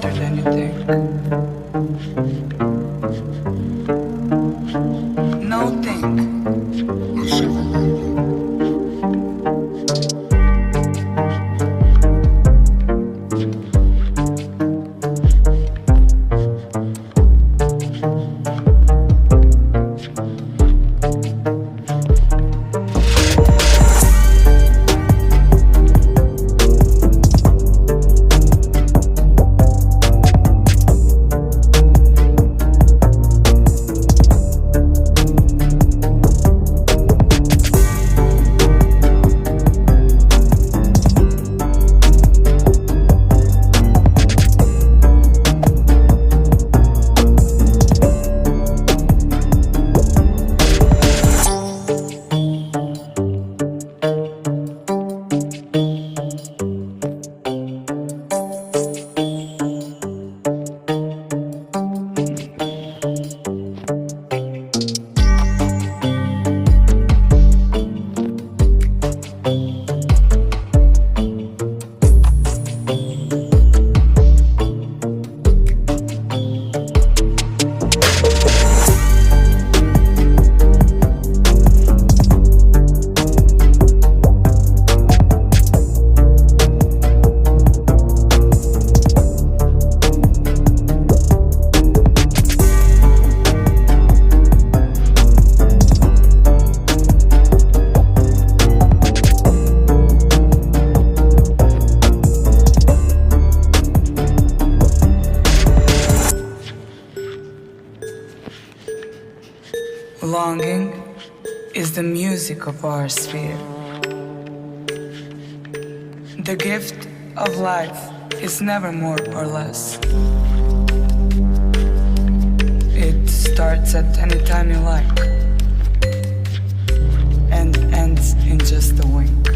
better than you think. No think. Longing is the music of our sphere. The gift of life is never more or less. It starts at any time you like and ends in just a wink.